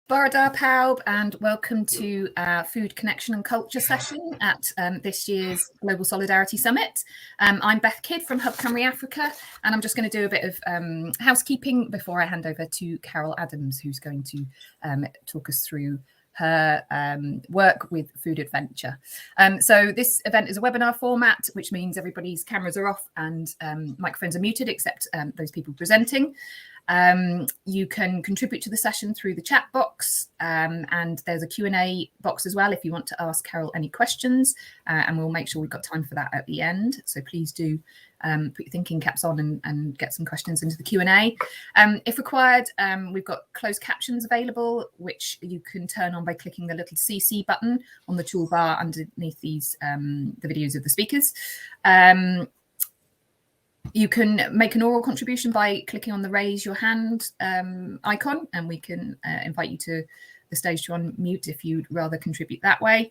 Barada Paub, and welcome to our Food Connection and Culture session at this year's Global Solidarity Summit. I'm Beth Kidd from Hub Cymru Africa, and I'm just going to do a bit of housekeeping before I hand over to Carol Adams, who's going to talk us through her work with Food Adventure. So this event is a webinar format, which means everybody's cameras are off and microphones are muted, except those people presenting. You can contribute to the session through the chat box, and there's a Q&A box as well if you want to ask Carol any questions, and we'll make sure we've got time for that at the end. So please do put your thinking caps on and get some questions into the Q&A. If required, we've got closed captions available, which you can turn on by clicking the little CC button on the toolbar underneath these the videos of the speakers. You can make an oral contribution by clicking on the raise your hand icon, and we can invite you to the stage to unmute if you'd rather contribute that way.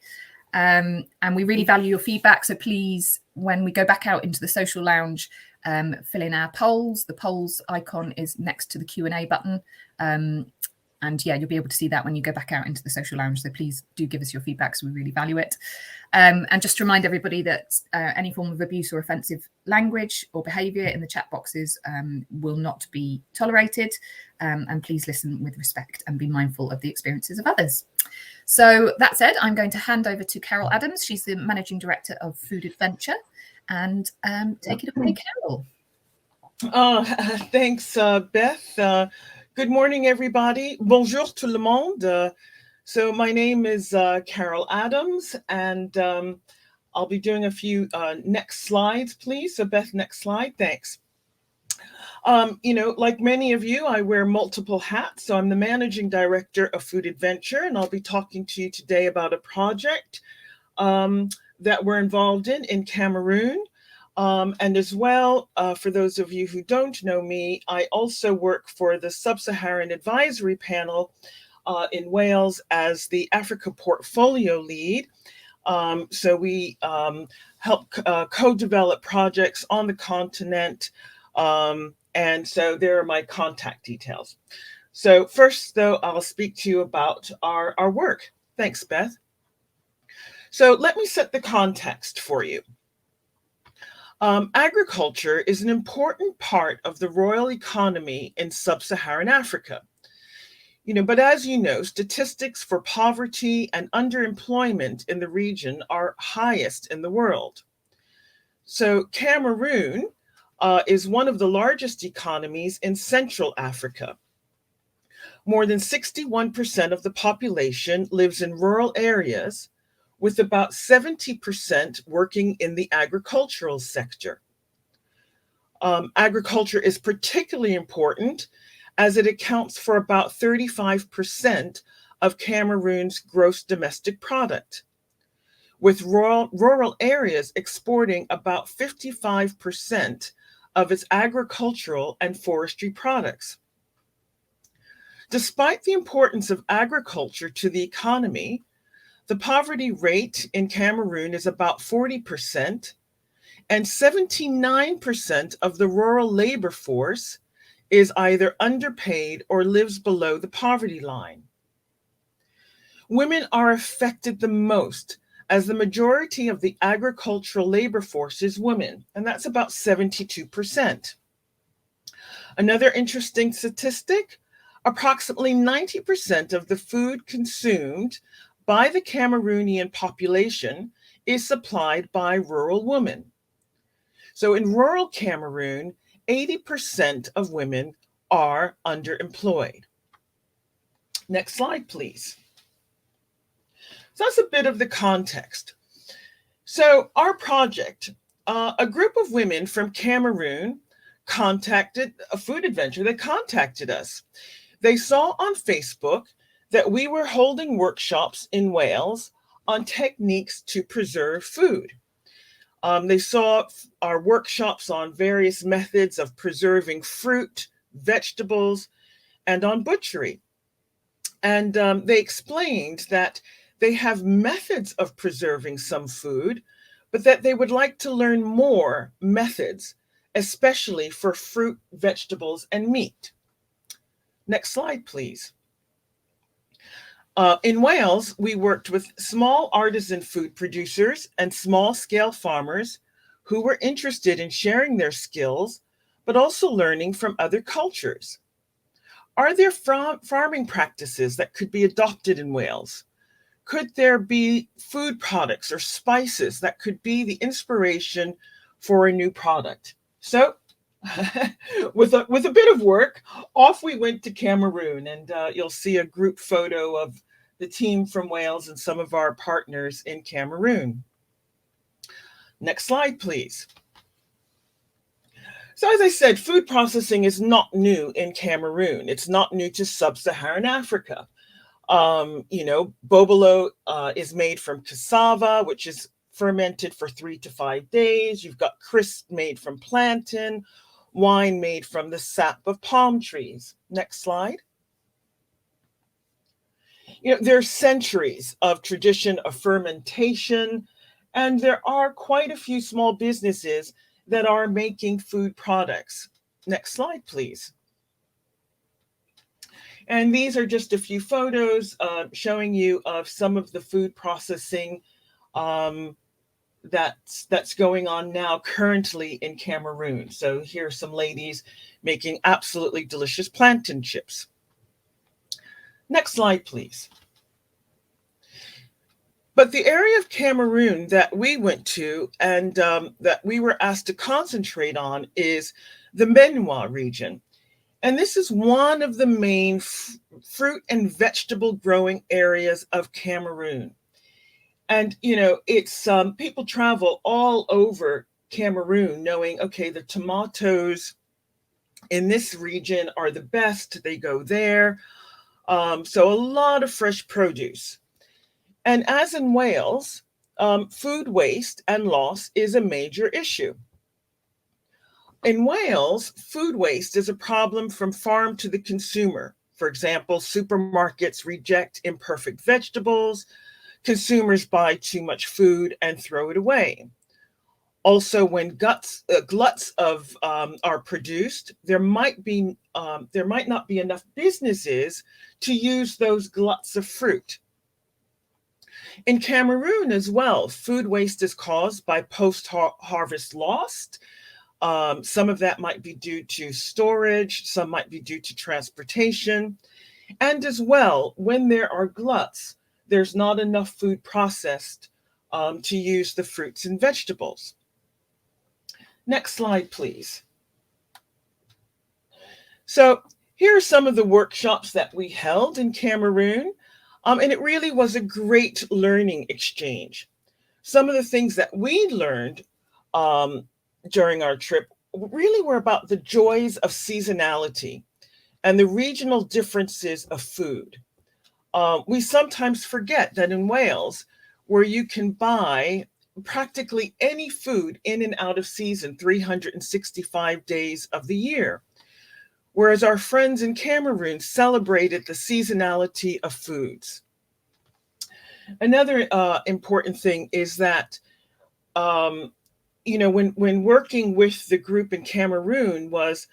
And we really value your feedback. So please, when we go back out into the social lounge, fill in our polls. The polls icon is next to the Q&A button. And yeah, you'll be able to see that when you go back out into the social lounge. So please do give us your feedback, so we really value it. And just to remind everybody that any form of abuse or offensive language or behaviour in the chat boxes will not be tolerated. And please listen with respect and be mindful of the experiences of others. So that said, I'm going to hand over to Carol Adams. She's the Managing Director of Food Adventure. And take it away, Carol. Thanks, Beth. Good morning, everybody. Bonjour tout le monde. So my name is Carol Adams, and I'll be doing a few next slides, please. So Beth, next slide. Thanks. You know, like many of you, I wear multiple hats. So I'm the Managing Director of Food Adventure, and I'll be talking to you today about a project that we're involved in Cameroon. And as well, for those of you who don't know me, I also work for the Sub-Saharan Advisory Panel in Wales as the Africa Portfolio Lead. So we help co-develop projects on the continent. And so there are my contact details. So first, though, I'll speak to you about our work. Thanks, Beth. So let me set the context for you. Agriculture is an important part of the rural economy in sub-Saharan Africa. You know, but as you know, statistics for poverty and underemployment in the region are highest in the world. So Cameroon is one of the largest economies in Central Africa. More than 61% of the population lives in rural areas, with about 70% working in the agricultural sector. Agriculture is particularly important as it accounts for about 35% of Cameroon's gross domestic product, with rural areas exporting about 55% of its agricultural and forestry products. Despite the importance of agriculture to the economy, the poverty rate in Cameroon is about 40%, and 79% of the rural labor force is either underpaid or lives below the poverty line. Women are affected the most, as the majority of the agricultural labor force is women, and that's about 72%. Another interesting statistic, approximately 90% of the food consumed by the Cameroonian population is supplied by rural women. So in rural Cameroon, 80% of women are underemployed. Next slide, please. So that's a bit of the context. So our project, a group of women from Cameroon contacted Food Adventure. They contacted us. They saw on Facebook that we were holding workshops in Wales on techniques to preserve food. They saw our workshops on various methods of preserving fruit, vegetables, and on butchery. And they explained that they have methods of preserving some food, but that they would like to learn more methods, especially for fruit, vegetables, and meat. Next slide, please. In Wales, we worked with small artisan food producers and small-scale farmers who were interested in sharing their skills, but also learning from other cultures. Are there farming practices that could be adopted in Wales? Could there be food products or spices that could be the inspiration for a new product? So with a bit of work, off we went to Cameroon, and you'll see a group photo of the team from Wales and some of our partners in Cameroon. Next slide, please. So as I said, food processing is not new in Cameroon. It's not new to sub-Saharan Africa. Bobolo is made from cassava, which is fermented for 3 to 5 days. You've got crisp made from plantain, wine made from the sap of palm trees. Next slide. There are centuries of tradition of fermentation, and there are quite a few small businesses that are making food products. Next slide, please. And these are just a few photos showing you of some of the food processing that's going on now currently in Cameroon. So here are some ladies making absolutely delicious plantain chips. Next slide, please. But the area of Cameroon that we went to and that we were asked to concentrate on is the Menua region. And this is one of the main fruit and vegetable growing areas of Cameroon. And, it's people travel all over Cameroon knowing, okay, the tomatoes in this region are the best. They go there. So a lot of fresh produce. And as in Wales, food waste and loss is a major issue. In Wales, food waste is a problem from farm to the consumer. For example, supermarkets reject imperfect vegetables, consumers buy too much food and throw it away. Also, when gluts of are produced, there might not be enough businesses to use those gluts of fruit. In Cameroon as well, food waste is caused by post-harvest loss. Some of that might be due to storage, some might be due to transportation. And as well, when there are gluts, there's not enough food processed to use the fruits and vegetables. Next slide, please. So here are some of the workshops that we held in Cameroon, and it really was a great learning exchange. Some of the things that we learned during our trip really were about the joys of seasonality and the regional differences of food. We sometimes forget that in Wales, where you can buy practically any food in and out of season 365 days of the year, whereas our friends in Cameroon celebrated the seasonality of foods. Another important thing is that when working with the group in Cameroon was,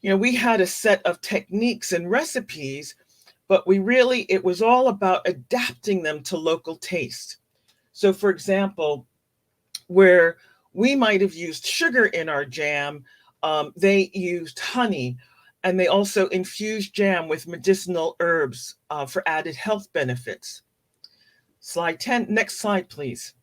we had a set of techniques and recipes, but it was all about adapting them to local taste. So for example, where we might have used sugar in our jam, they used honey, and they also infused jam with medicinal herbs for added health benefits. Slide 10, next slide, please.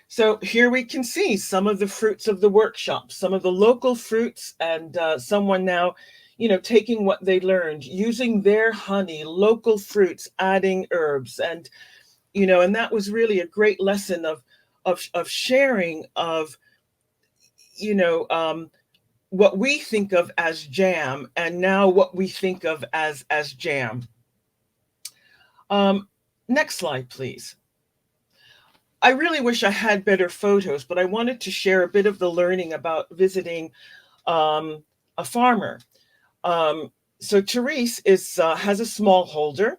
So here we can see some of the fruits of the workshop, some of the local fruits, and someone now, taking what they learned, using their honey, local fruits, adding herbs, and that was really a great lesson of sharing of, what we think of as jam, and now what we think of as jam. Next slide, please. I really wish I had better photos, but I wanted to share a bit of the learning about visiting a farmer. So Therese has a smallholder.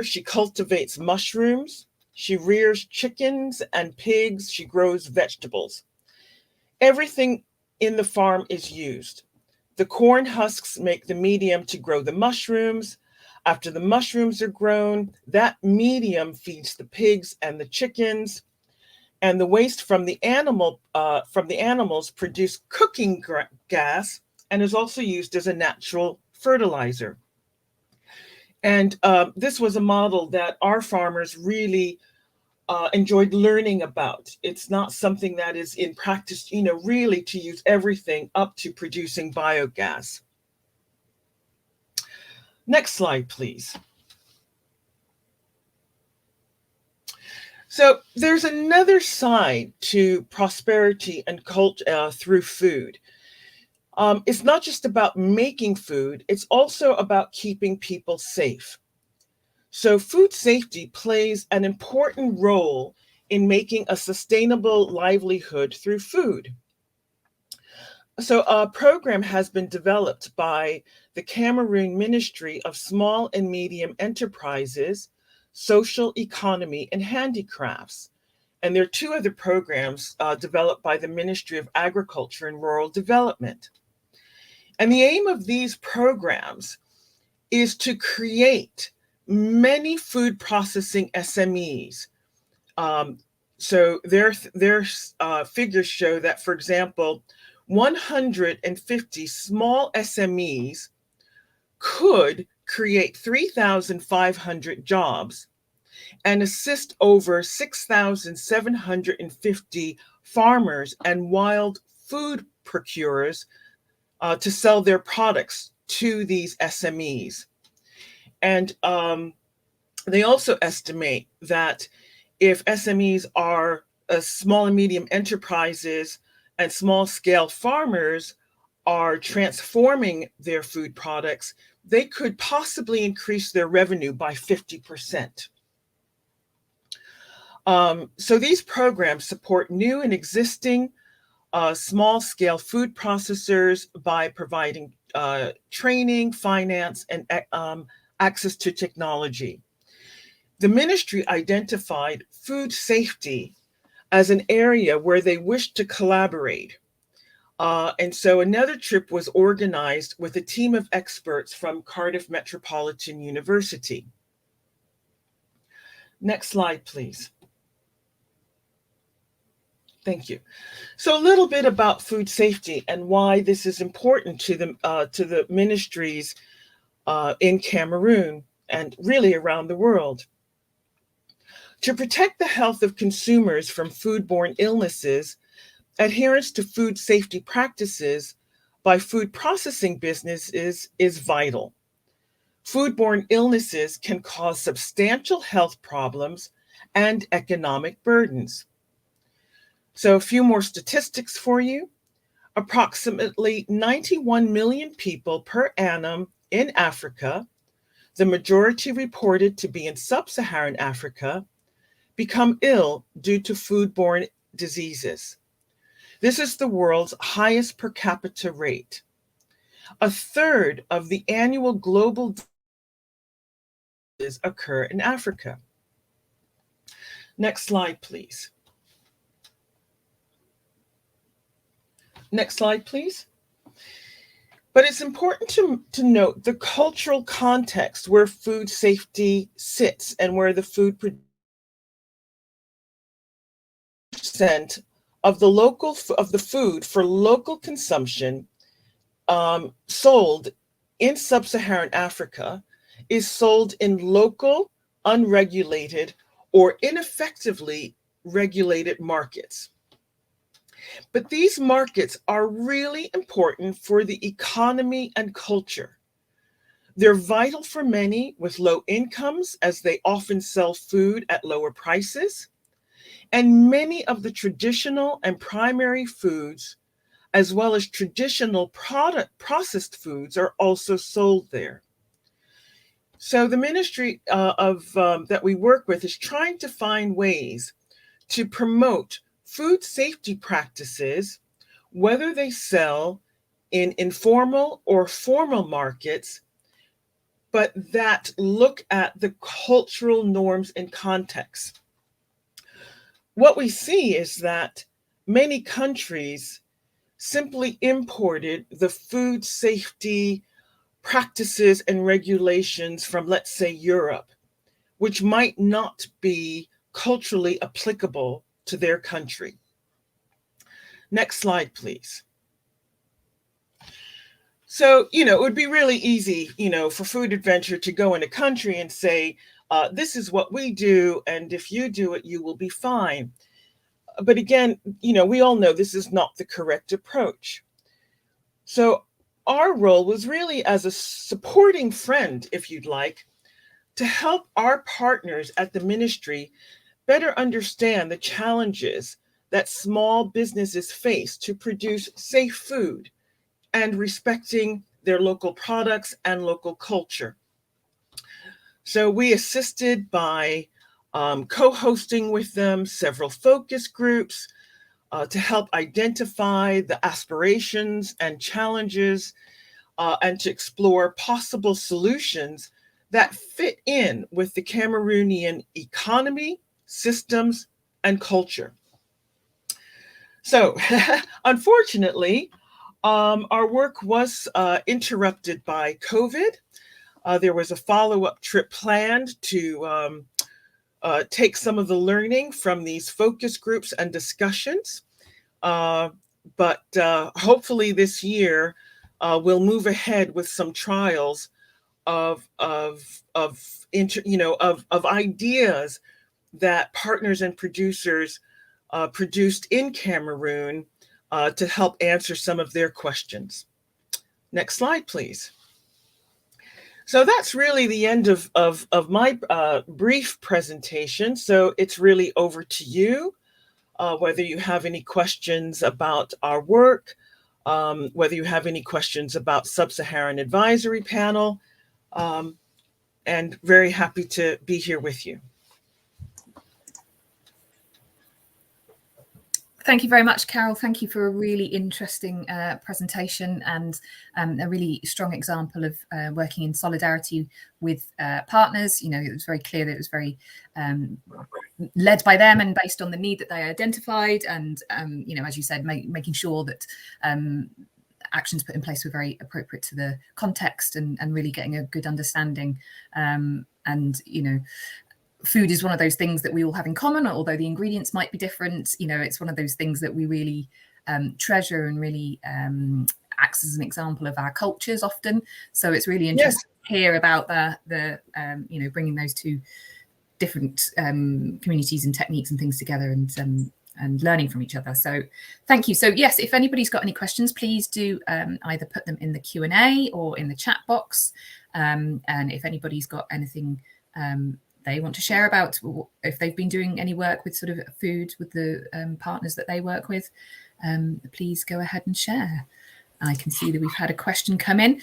She cultivates mushrooms. She rears chickens and pigs. She grows vegetables. Everything in the farm is used. The corn husks make the medium to grow the mushrooms. After the mushrooms are grown, that medium feeds the pigs and the chickens, and the waste from the animals produce cooking gas and is also used as a natural fertilizer. And this was a model that our farmers really enjoyed learning about. It's not something that is in practice, really to use everything up to producing biogas. Next slide, please. So there's another side to prosperity and culture through food. It's not just about making food, it's also about keeping people safe. So food safety plays an important role in making a sustainable livelihood through food. So a program has been developed by the Cameroon Ministry of Small and Medium Enterprises, Social Economy, and Handicrafts. And there are two other programs developed by the Ministry of Agriculture and Rural Development. And the aim of these programs is to create many food processing SMEs. So their figures show that, for example, 150 small SMEs could create 3,500 jobs and assist over 6,750 farmers and wild food procurers to sell their products to these SMEs. And they also estimate that if SMEs are small and medium enterprises and small scale farmers are transforming their food products, they could possibly increase their revenue by 50%. So these programs support new and existing small scale food processors by providing training, finance, and access to technology. The ministry identified food safety as an area where they wished to collaborate. And so another trip was organized with a team of experts from Cardiff Metropolitan University. Next slide, please. Thank you. So a little bit about food safety and why this is important to the ministries in Cameroon and really around the world. To protect the health of consumers from foodborne illnesses, adherence to food safety practices by food processing businesses is vital. Foodborne illnesses can cause substantial health problems and economic burdens. So a few more statistics for you. Approximately 91 million people per annum in Africa, the majority reported to be in sub-Saharan Africa, become ill due to foodborne diseases. This is the world's highest per capita rate. A third of the annual global diseases occur in Africa. Next slide, please. Next slide, please. But it's important to note the cultural context where food safety sits and where the food percent of the food for local consumption sold in sub-Saharan Africa is sold in local, unregulated, or ineffectively regulated markets. But these markets are really important for the economy and culture. They're vital for many with low incomes, as they often sell food at lower prices. And many of the traditional and primary foods, as well as traditional processed foods, are also sold there. So the ministry that we work with is trying to find ways to promote food safety practices, whether they sell in informal or formal markets, but that look at the cultural norms and context. What we see is that many countries simply imported the food safety practices and regulations from, let's say, Europe, which might not be culturally applicable to their country. Next slide, please. So, it would be really easy, for Food Adventure to go in a country and say, this is what we do, and if you do it, you will be fine. But again, we all know this is not the correct approach. So our role was really as a supporting friend, if you'd like, to help our partners at the ministry better understand the challenges that small businesses face to produce safe food and respecting their local products and local culture. So we assisted by co-hosting with them several focus groups to help identify the aspirations and challenges and to explore possible solutions that fit in with the Cameroonian economy, systems, and culture. So unfortunately, our work was interrupted by COVID. There was a follow-up trip planned to take some of the learning from these focus groups and discussions. But hopefully this year we'll move ahead with some trials of ideas that partners and producers produced in Cameroon to help answer some of their questions. Next slide, please. So that's really the end of my brief presentation. So it's really over to you, whether you have any questions about our work, whether you have any questions about Sub-Saharan Advisory Panel, and very happy to be here with you. Thank you very much, Carol. Thank you for a really interesting presentation and a really strong example of working in solidarity with partners. It was very clear that it was very led by them and based on the need that they identified. And, as you said, making sure that actions put in place were very appropriate to the context and really getting a good understanding. Food is one of those things that we all have in common, although the ingredients might be different. It's one of those things that we really treasure and really acts as an example of our cultures often. So it's really interesting to hear about the bringing those two different communities and techniques and things together and learning from each other. So thank you. So yes, if anybody's got any questions, please do either put them in the Q&A or in the chat box. And if anybody's got anything they want to share about, if they've been doing any work with sort of food with the partners that they work with, please go ahead and share. I can see that we've had a question come in.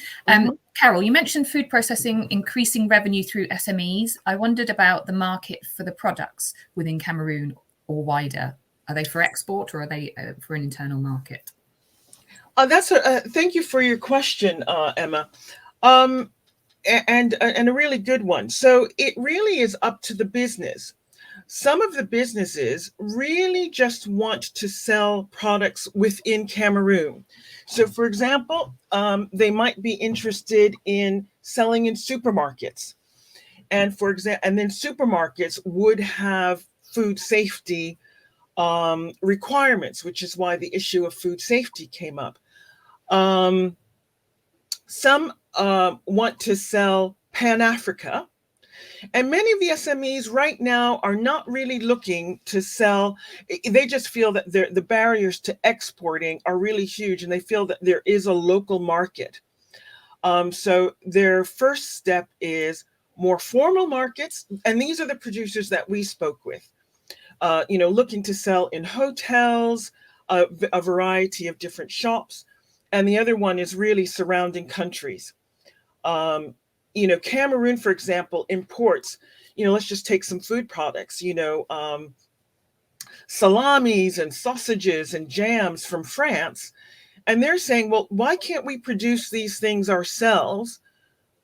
Carol, you mentioned food processing increasing revenue through SMEs. I wondered about the market for the products within Cameroon or wider. Are they for export or are they for an internal market? Thank you for your question, Emma. And a really good one. So it really is up to the business. Some of the businesses really just want to sell products within Cameroon. So for example, they might be interested in selling in supermarkets. And then supermarkets would have food safety requirements, which is why the issue of food safety came up. Some want to sell Pan-Africa, and many of the SMEs right now are not really looking to sell. They just feel that the barriers to exporting are really huge, and they feel that there is a local market. So their first step is more formal markets, and these are the producers that we spoke with, looking to sell in hotels, a variety of different shops. And the other one is really surrounding countries. Cameroon, for example, imports, let's just take some food products, salamis and sausages and jams from France. And they're saying, well, why can't we produce these things ourselves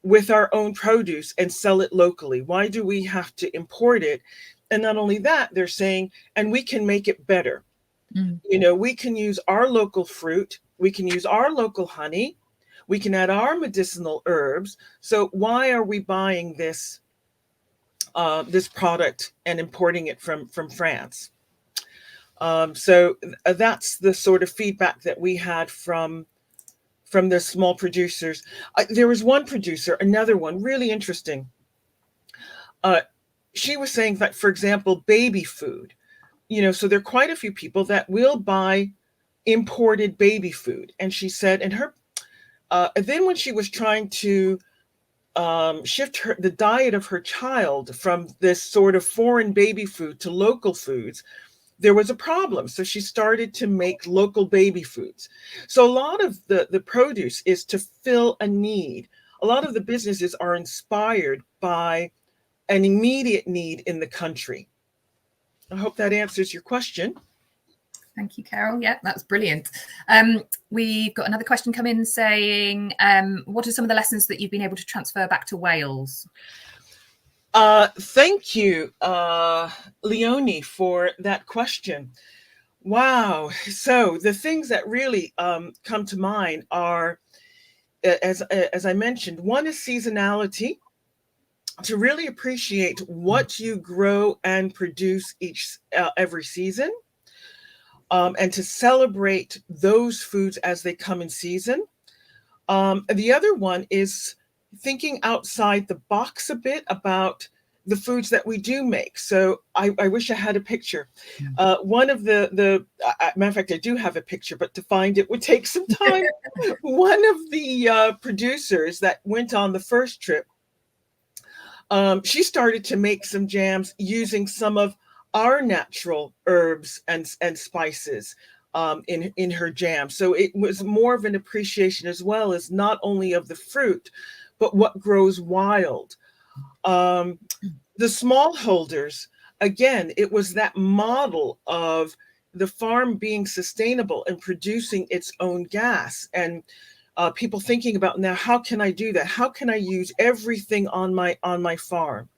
with our own produce and sell it locally? Why do we have to import it? And not only that, they're saying, and we can make it better. We can use our local fruit. We can use our local honey. We can add our medicinal herbs. So why are we buying this this product and importing it from France? So that's the sort of feedback that we had from the small producers. There was one producer, another one, really interesting. She was saying that, for example, baby food, so there are quite a few people that will buy imported baby food. And she said, and then when she was trying to shift the diet of her child from this sort of foreign baby food to local foods, there was a problem. So she started to make local baby foods. So a lot of the produce is to fill a need. A lot of the businesses are inspired by an immediate need in the country. I hope that answers your question. Thank you, Carol. Yeah, that's brilliant. We've got another question come in saying, what are some of the lessons that you've been able to transfer back to Wales? Thank you, Leonie, for that question. Wow. So the things that really come to mind are, as I mentioned, one is seasonality. To really appreciate what you grow and produce every season, and to celebrate those foods as they come in season. The other one is thinking outside the box a bit about the foods that we do make. So I wish I had a picture. One of the matter of fact, I do have a picture, but to find it would take some time. One of the producers that went on the first trip, she started to make some jams using some of our natural herbs and spices in her jam. So it was more of an appreciation as well as not only of the fruit, but what grows wild. The smallholders, again, it was that model of the farm being sustainable and producing its own gas, and people thinking about, now, how can I do that? How can I use everything on my farm?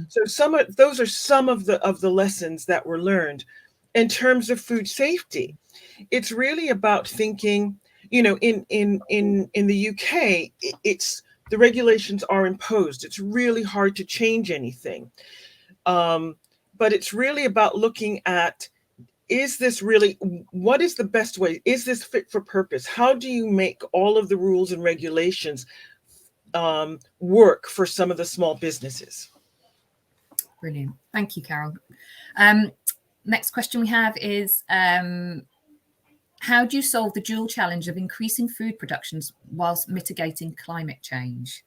So those are some of the lessons that were learned. In terms of food safety, it's really about thinking, in the UK, it's the regulations are imposed. It's really hard to change anything. But it's really about looking at, what is the best way? Is this fit for purpose? How do you make all of the rules and regulations work for some of the small businesses? Brilliant. Thank you, Carol. Next question we have is, how do you solve the dual challenge of increasing food productions whilst mitigating climate change?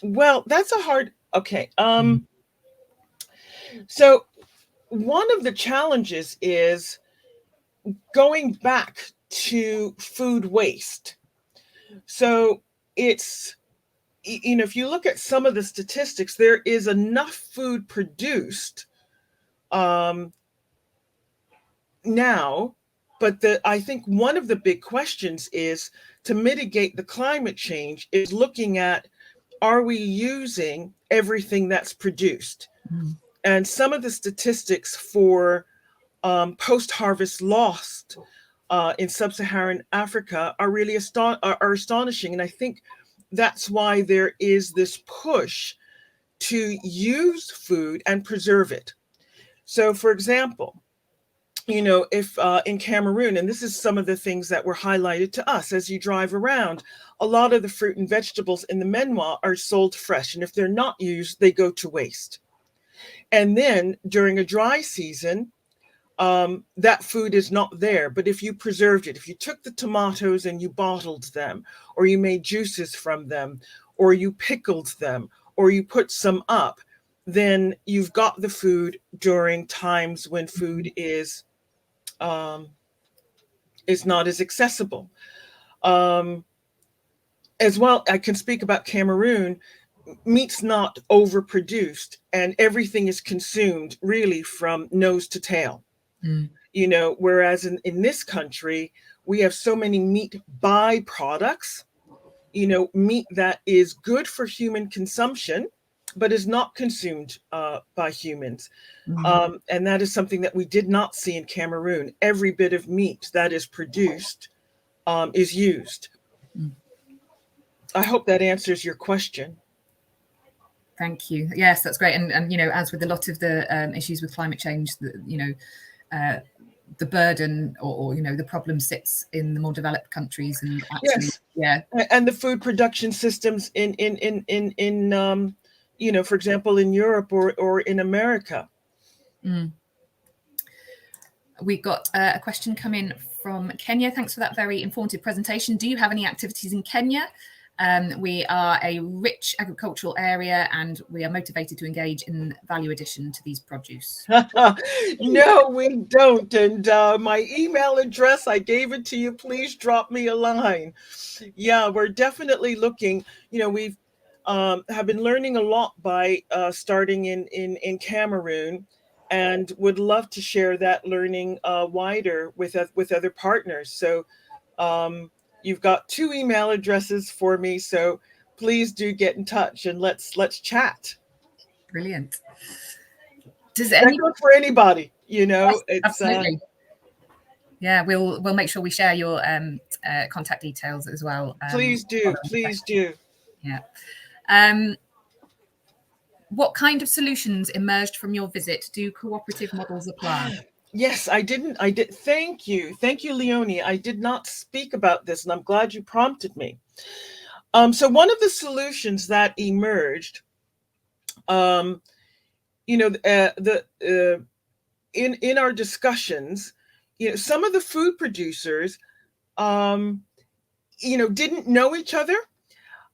Well, that's a hard, okay. So one of the challenges is going back to food waste. So it's, if you look at some of the statistics, there is enough food produced now, but I think one of the big questions is, to mitigate the climate change, is looking at, are we using everything that's produced? And some of the statistics for post-harvest loss in sub-Saharan Africa are really astonishing. And I think that's why there is this push to use food and preserve it. So, for example, if in Cameroon, and this is some of the things that were highlighted to us as you drive around, a lot of the fruit and vegetables in the Menwa are sold fresh. And if they're not used, they go to waste. And then during a dry season, that food is not there. But if you preserved it, if you took the tomatoes and you bottled them, or you made juices from them, or you pickled them, or you put some up, then you've got the food during times when food is not as accessible. As well, I can speak about Cameroon. Meat's not overproduced, and everything is consumed really from nose to tail. Whereas in this country, we have so many meat byproducts, meat that is good for human consumption, but is not consumed by humans. Mm. And that is something that we did not see in Cameroon. Every bit of meat that is produced is used. Mm. I hope that answers your question. Thank you. Yes, that's great. And as with a lot of the issues with climate change, the burden or the problem sits in the more developed countries, and actually, yes, and the food production systems in for example, in Europe or in America. Mm. We got a question come in from Kenya. Thanks for that very informative presentation. Do you have any activities in Kenya? We are a rich agricultural area, and we are motivated to engage in value addition to these produce. No, we don't. And my email address, I gave it to you. Please drop me a line. Yeah, we're definitely looking. We've have been learning a lot by starting in Cameroon, and would love to share that learning wider with other partners. So you've got 2 email addresses for me, so please do get in touch and let's chat. Brilliant. Does that go for anybody? Yes, it's absolutely. Yeah, we'll make sure we share your contact details as well. Please do. Yeah. What kind of solutions emerged from your visit? Do cooperative models apply? Yes, I did. Thank you, Leonie. I did not speak about this, and I'm glad you prompted me. So one of the solutions that emerged, in our discussions, some of the food producers, didn't know each other.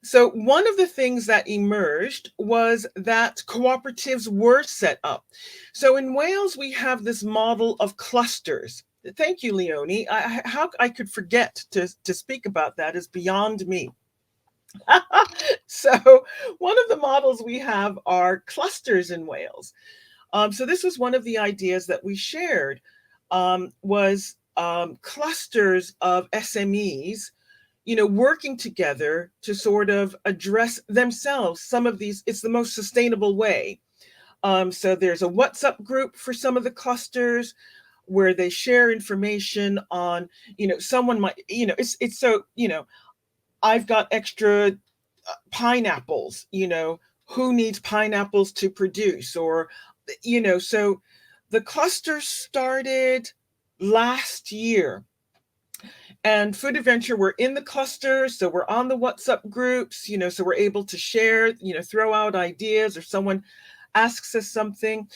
So one of the things that emerged was that cooperatives were set up. So in Wales, we have this model of clusters. Thank you, Leonie. How I could forget to speak about that is beyond me. So one of the models we have are clusters in Wales. So this was one of the ideas that we shared, was clusters of SMEs working together to sort of address themselves. Some of these, it's the most sustainable way. So there's a WhatsApp group for some of the clusters where they share information on, someone might, it's so, I've got extra pineapples, who needs pineapples to produce, or, so the cluster started last year. And Food Adventure, we're in the cluster, so we're on the WhatsApp groups, so we're able to share, throw out ideas, or someone asks us something.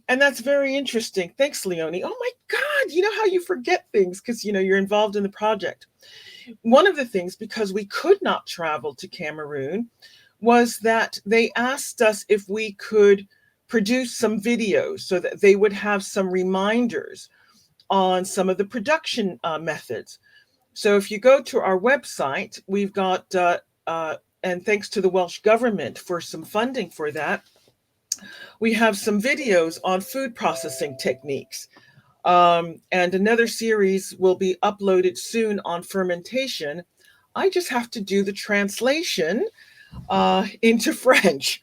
And that's very interesting. Thanks, Leonie. Oh my God, you know how you forget things because, you're involved in the project. One of the things, because we could not travel to Cameroon, was that they asked us if we could produce some videos so that they would have some reminders on some of the production methods. So if you go to our website, we've got, and thanks to the Welsh government for some funding for that, we have some videos on food processing techniques. And another series will be uploaded soon on fermentation. I just have to do the translation into French.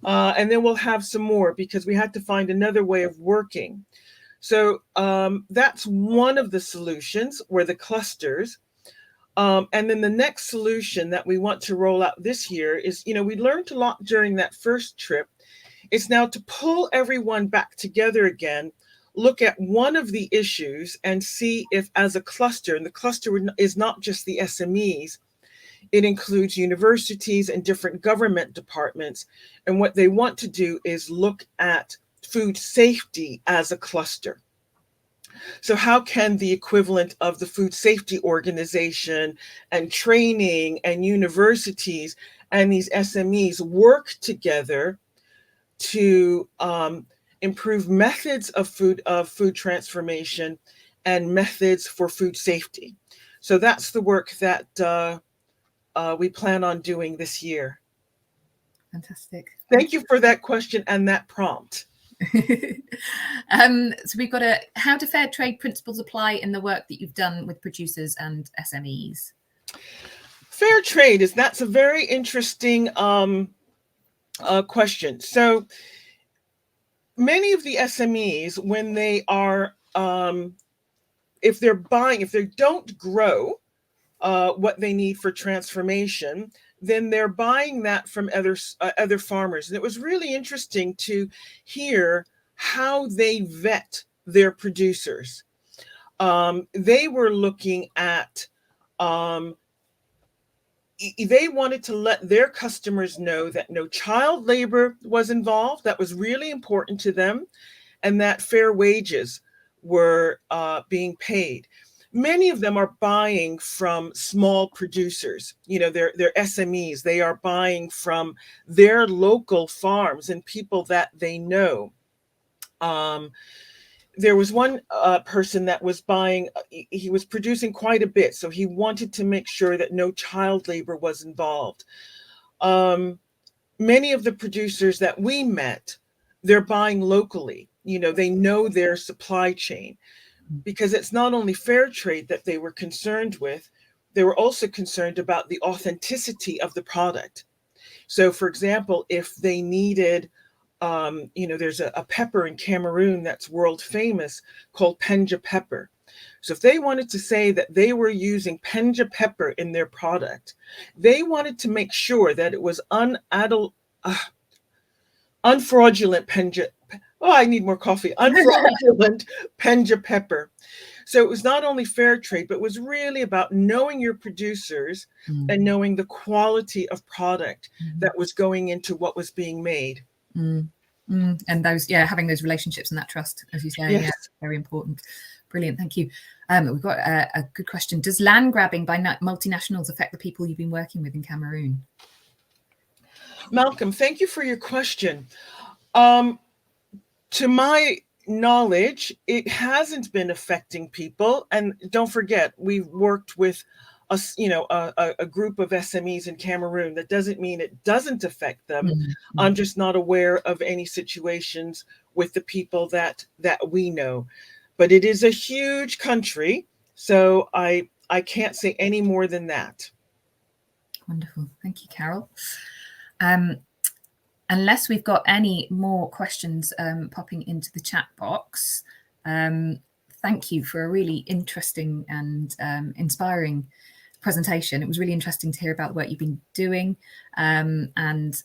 And then we'll have some more because we had to find another way of working. So that's one of the solutions, were the clusters. And then the next solution that we want to roll out this year is, we learned a lot during that first trip. It's now to pull everyone back together again, look at one of the issues and see if as a cluster, and the cluster is not just the SMEs, it includes universities and different government departments. And what they want to do is look at food safety as a cluster. So how can the equivalent of the Food Safety Organization and training and universities and these SMEs work together to improve methods of food transformation and methods for food safety? So that's the work that we plan on doing this year. Fantastic. Thank you for that question and that prompt. So we've got how do fair trade principles apply in the work that you've done with producers and SMEs? Fair trade that's a very interesting question. So many of the SMEs, when they are, if they don't grow what they need for transformation, then they're buying that from other farmers. And it was really interesting to hear how they vet their producers. They were looking at, they wanted to let their customers know that no child labor was involved. That was really important to them, and that fair wages were being paid. Many of them are buying from small producers, they're SMEs. They are buying from their local farms and people that they know. There was one person that was buying, he was producing quite a bit, so he wanted to make sure that no child labor was involved. Many of the producers that we met, they're buying locally. They know their supply chain, because it's not only fair trade that they were concerned with, they were also concerned about the authenticity of the product. So, for example, if they needed, there's a pepper in Cameroon that's world famous called Penja pepper. So if they wanted to say that they were using Penja pepper in their product, they wanted to make sure that it was unfraudulent Penja. Oh, I need more coffee. Unfraudulent Penja pepper. So it was not only fair trade, but it was really about knowing your producers and knowing the quality of product that was going into what was being made. And those, having those relationships and that trust, as you say, yes. Very important. Brilliant, thank you. We've got a good question. Does land grabbing by multinationals affect the people you've been working with in Cameroon? Malcolm, thank you for your question. To my knowledge, it hasn't been affecting people. And don't forget, we've worked with a group of SMEs in Cameroon. That doesn't mean it doesn't affect them. I'm just not aware of any situations with the people that we know. But it is a huge country, so I can't say any more than that. Wonderful. Thank you, Carol. Unless we've got any more questions popping into the chat box, thank you for a really interesting and inspiring presentation. It was really interesting to hear about the work you've been doing, and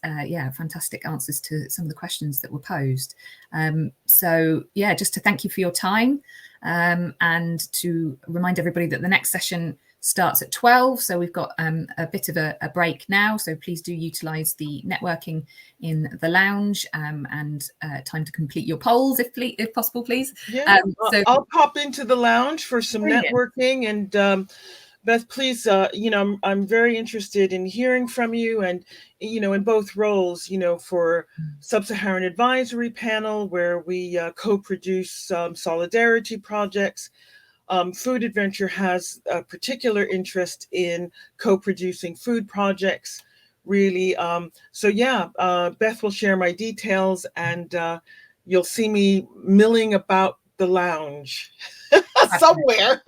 fantastic answers to some of the questions that were posed. Just to thank you for your time, and to remind everybody that the next session starts at 12, so we've got a bit of a break now, so please do utilize the networking in the lounge, and time to complete your polls if possible, please. I'll pop into the lounge for some networking. And Beth, please, I'm very interested in hearing from you, and in both roles, for Sub-Saharan Advisory Panel, where we co-produce solidarity projects. Food Adventure has a particular interest in co-producing food projects, really. Beth will share my details, and you'll see me milling about the lounge somewhere.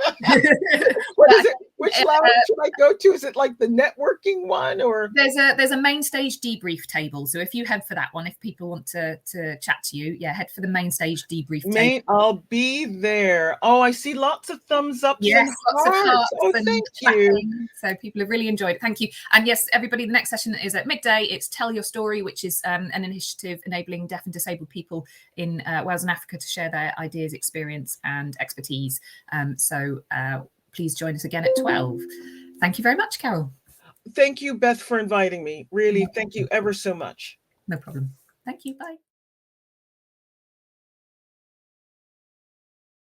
What is it? Which lounge should I go to? Is it like the networking one, or there's a main stage debrief table? So if you head for that one, if people want to chat to you, head for the main stage debrief table. I'll be there. Oh, I see lots of thumbs up. Yes, lots of hearts. Oh, thank you. So people have really enjoyed it. Thank you. And yes, everybody, the next session is at midday. It's Tell Your Story, which is an initiative enabling deaf and disabled people in Wales and Africa to share their ideas, experience, and expertise. Please join us again at 12. Thank you very much, Carol. Thank you, Beth, for inviting me. Really, thank you ever so much. No problem. Thank you. Bye.